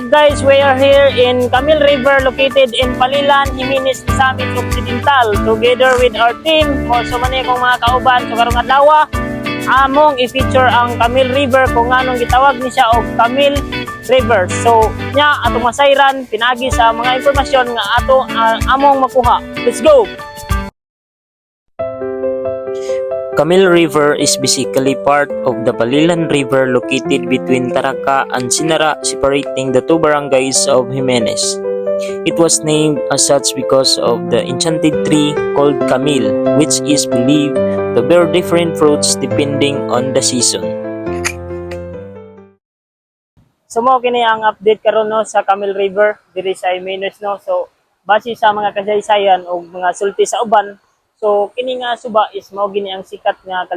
guys, we are here in Camil River located in Palilan, Jimenez, Misamis Occidental together with our team. So mani kong mga kauban, so karong adlaw among i-feature ang Camil River kung anong gitawag ni siya og Camil River. So nya atong masayran pinagi sa mga impormasyon nga ato among makuha. Let's go. Camil River is basically part of the Palilan River located between Taraca and Sinara, separating the two barangays of Jimenez. It was named as such because of the enchanted tree called Camil, which is believed to bear different fruits depending on the season. So mo kini ang update karon no sa Camil River diri sa Jimenez no. So base sa mga kasaysayan o mga sulti sa uban, so kini nga suba is mao gini ang sikat nga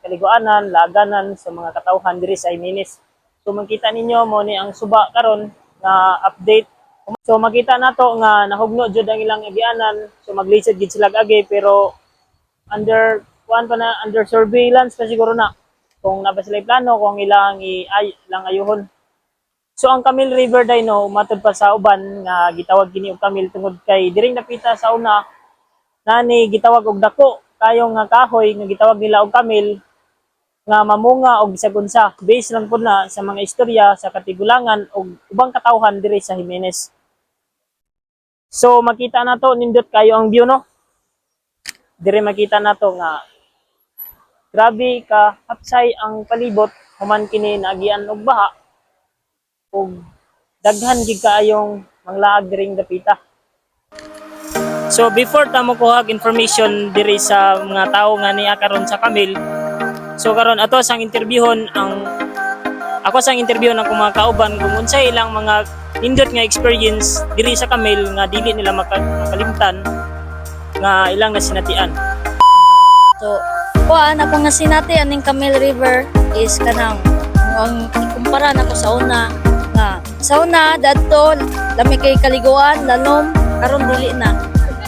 kaliguanan, laganan sa mga katawhan diri sa Jimenez. So makita ninyo mo ni ang suba karon nga update. So makita nato nga nahugno jud ang ilang agianan. So maglisod gid sila agi pero under surveillance pa siguro na kung naba sila plano kung ilang ayuhon. So ang Camil River day no matud pa sa uban nga gitawag kini og Camil tungod kay diring napita sa una nani gitawag og dako kayo nga kahoy nga gitawag nila og Camil nga mamunga og bisag unsa based lang pud na sa mga istorya sa katigulangan og ubang katawhan diri sa Jimenez. So makita nato nindot kayo ang view no. Diri makita nato nga grabe ka hapsay ang palibot human kini naagian og baha ug daghan gid kaayong manglaag diring dapita. So before ta mo kuhag information diri sa mga tawo nga niya karon sa Camil, so karon ato sang interviewon ang mga kauban kung unsay ilang mga nindot nga experience diri sa Camil nga dili nila makalimtan nga ilang nasinatian. So kuan ako nga sinatian ning Camil River is kanang ang ikumpara nako sa una nga sa una dadto lami kay kaliguan lanom karon dili na.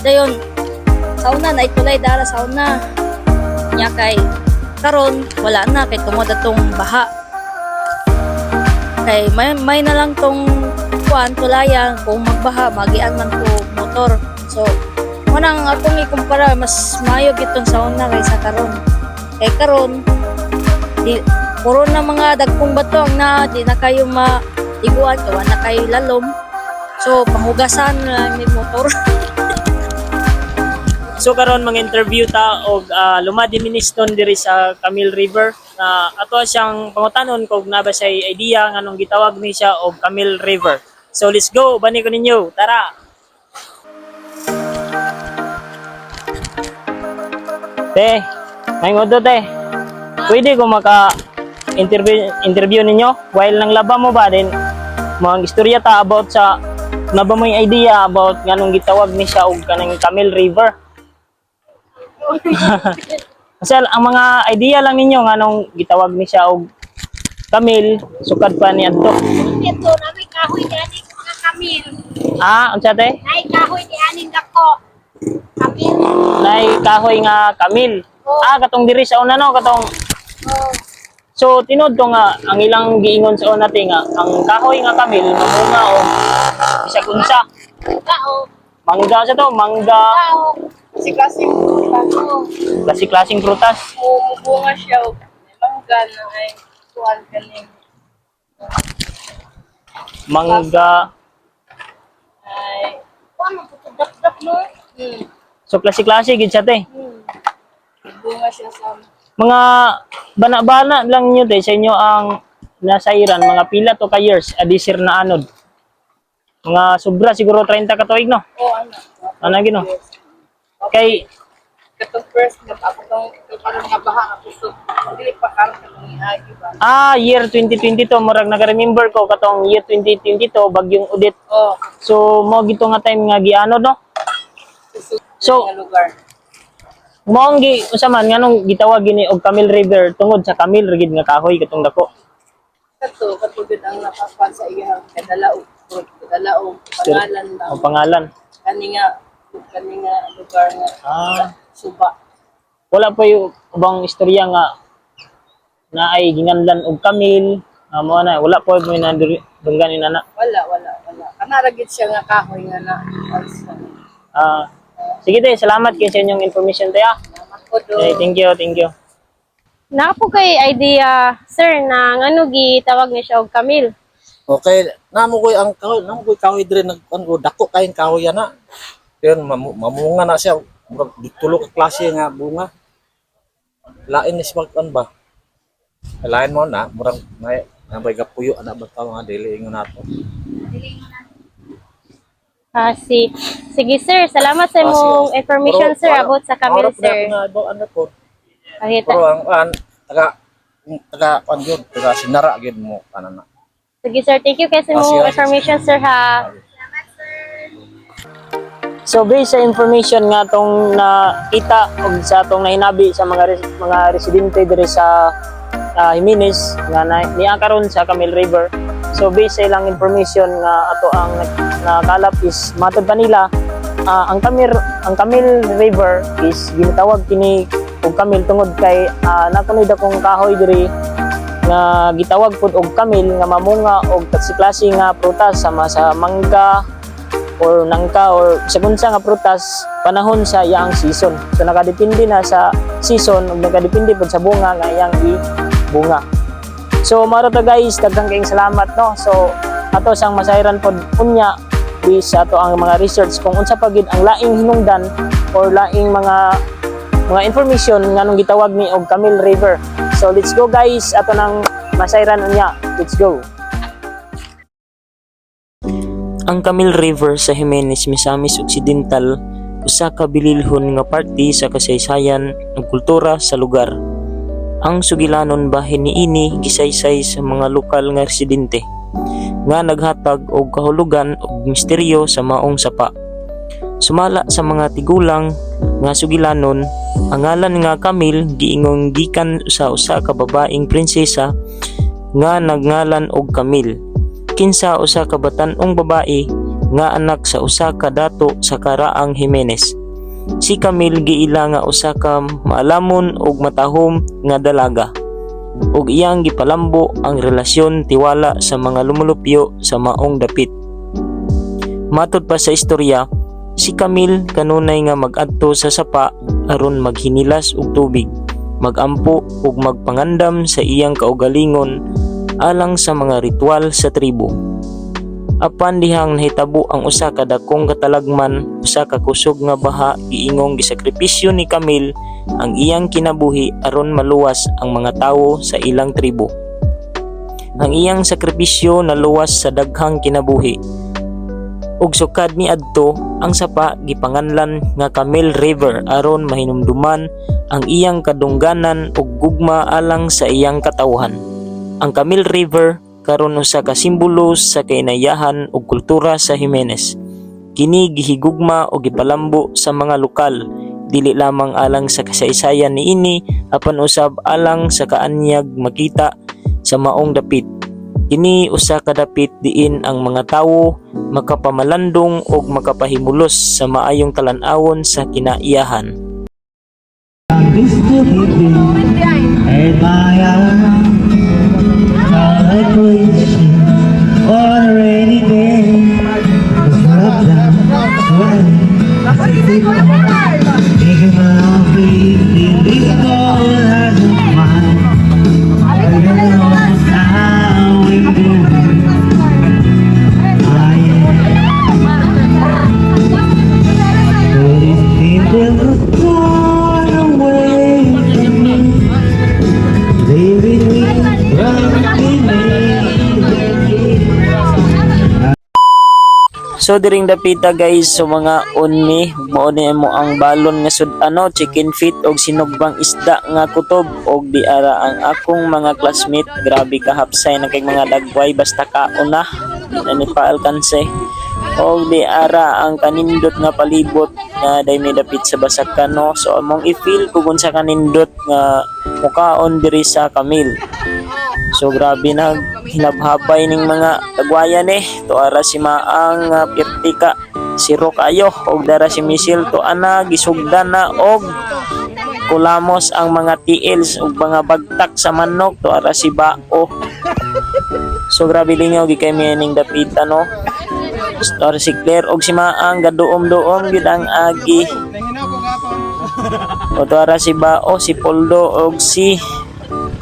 Dayon, sa una na itulay dara sa una. Nya kay karon wala na kay tungod atong baha. Kay may na lang tong kuan tulayan kung magbaha magian man ko motor. So, manang akong ikumpara mas mayo gitong sa una kaysa karon. Kay karon di puro na mga dagkong bato ang na di na kayo maiguan kawa na kayo lalom. So, panghugasan lang ni motor. So karon mga interview ta og lumadi ministon diri sa Camil River na ato siyang pangutanon kung naba say idea nganong gitawag ni siya og Camil River. So let's go, bani ko ninyo. Tara. Te, may ngodo te. Pwede ko interview ninyo while nang laba mo ba din mga istorya ta about sa naba mo yung idea about nganong gitawag ni siya og kanang Camil River. Kasi ang mga idea lang ninyo nga nung gitawag ni siya og Camil sukad pa ni adto. Ito nami kahoy ni aning mga Camil. Unsa te? Nay kahoy ni aning dako. Camil. Nay kahoy nga Camil. Katong diri sa una no katong. So tinod ko nga ang ilang giingon sa una te nga ang kahoy nga Camil mamunga og bisag unsa. Mangga sa to, mangga. Kasi Klase-klaseng prutas. bunga siya o mangga na ay tuwan kanin. Mangga. Ay, paano po dap no? So klase-klase gid siya te. Bunga siya sa Mga bana-bana lang nyo te sa inyo ang nasairan mga pila to ka years adisir na anod. Mga sobra siguro 30 ka tuig no. Ano gino? Kay katong first na ako karon nga baha nga puso. Dili pa karon katong iagi ba. Year 2022 murag naga-remember ko katong year 2022 bagyong Udit. So mo gito nga time nga gianod no. So lugar. Moong usaman nganong gitawag gini og Camil River tungod sa Camil rigid nga kahoy katong dako. Katugid ang nakapan sa iyang kadalao pangalan lang. Ang pangalan. Kani nga lugar nga suba. Wala pa yung ubang istorya nga na ay ginganlan og Camil Amo na wala po mo na dunggan ni nana. Wala. Kanaragit siya nga kahoy nga na. Sige te, salamat kay sa inyong information te ah. Salamat po do. Okay, thank you. Naka po kay idea, sir, na ano gitawag ni siya og Camille. Okay, namo koy kahoy dire nagkuan dako kayong kahoy na. Pero mamunga na siya. Murag ditulo ka klase nga bunga. Lain ni siya magkuan ba? Lain mo na, murag may nabay gapuyo ana ba tawo nga dili ingon nato. Sige sir, salamat sa imong information sir about sa Camille sir. Ano po? Kahit Pero ang taga kuan gyud, taga sinara gyud mo kanana. sige sir, thank you kay sa imong information sir ha. So based sa information nga tong nakita og sa atong nahinabi sa mga residente diri sa Jimenez nga niya karon sa Camille River. So based sa ilang information nga ato ang nakalap is matod pa nila ang Camille River is ginatawag kini og Camille tungod kay nakunoy dakong kahoy diri nga gitawag pud og Camille nga mamunga og klase nga prutas sama sa mangga or nangka or sagunsa nga prutas panahon sa iyang season. So nakadepende na sa season ug nakadepende pud sa bunga nga iyang bunga. So maro ta guys, daghang kayong salamat no. So ato sang masayran pod unya sa ato ang mga research kung unsa pa gid ang laing hinungdan or laing mga information nga nung gitawag ni og Camille River. So let's go guys, ato nang masayran unya. Let's go. Ang Camille River sa Jimenez, Misamis Occidental usa ka bililhon nga parte sa kasaysayan ug kultura sa lugar. Ang sugilanon bahin niini gisaysay sa mga lokal nga residente nga naghatag og kahulugan ug misteryo sa maong sapa. Sumala sa mga tigulang nga sugilanon, ang ngalan nga Camille giingong gikan sa usa ka babaeng prinsesa nga nagngalan og Camille. Kinsa usa ka batan-ong babae nga anak sa usa ka dato sa karaang Jimenez. Si Camille giila nga usa ka maalamon ug matahom nga dalaga. Ug iyang gipalambo ang relasyon tiwala sa mga lumulupyo sa maong dapit. Matod pa sa istorya, si Camille kanunay nga mag-adto sa sapa aron maghinilas og tubig, magampo ug magpangandam sa iyang kaugalingon alang sa mga ritual sa tribo. Apan dihang nahitabo ang usa ka dakong katalagman, usa ka kusog nga baha giingong gisakripisyo ni Camille ang iyang kinabuhi aron maluwas ang mga tawo sa ilang tribo. Ang iyang sakripisyo naluwas sa daghang kinabuhi. Ug sukad ni adto ang sapa gipanganlan nga Camille River aron mahinumduman ang iyang kadungganan ug gugma alang sa iyang katawhan. Ang Camille River karon usa ka simbolo sa kainayahan ug kultura sa Jimenez. Kini gihigugma o gipalambo sa mga lokal, dili lamang alang sa kasaysayan niini apan usab alang sa kaanyag makita sa maong dapit. Kini usa ka dapit diin ang mga tawo makapamalandong ug makapahimulos sa maayong talan-awon sa kinaiyahan. So diring dapita guys, so mga unmi mao ni mo ang balon nga chicken feet og sinugbang isda nga kutob og di ara ang akong mga classmate grabe ka hapsay na kay mga dagway basta kaon na ni pa alkanse og di ara ang kanindot nga palibot nga day may dapit sa basakan no. So among i-feel kung sa kanindot nga mukaon diri sa Camille. So grabe na hinabhabay ning mga tagwayan to ara si maang pirtika siro kayo og dara si Misil to ana gisugdan na og kulamos ang mga tiils ug mga bagtak sa manok to ara si bao So grabe lingaw gi kay mining dapita no. Story si Claire og si Maang gaduom-duom gyud ang agi. O tuara si Bao, si Poldo og si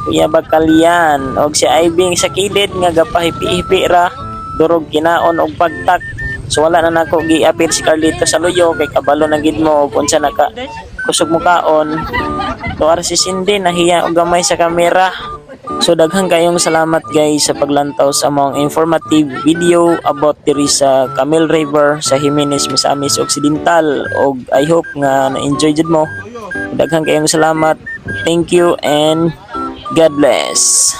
Kuya Bakalian og si Iving sa kilid nga gapahipi-hipi ra durog kinaon og pagtak. So wala na nako giapil si Carlito sa luyo kay kabalo na gid mo ug unsa naka kusog mo kaon. Tuara si Cindy nahiya og gamay sa kamera. So daghang kayong salamat guys sa paglantaw sa among informative video about diri sa Camel River sa Jimenez, Misamis Occidental og I hope nga na-enjoy jud mo. Daghang kayong salamat. Thank you and God bless.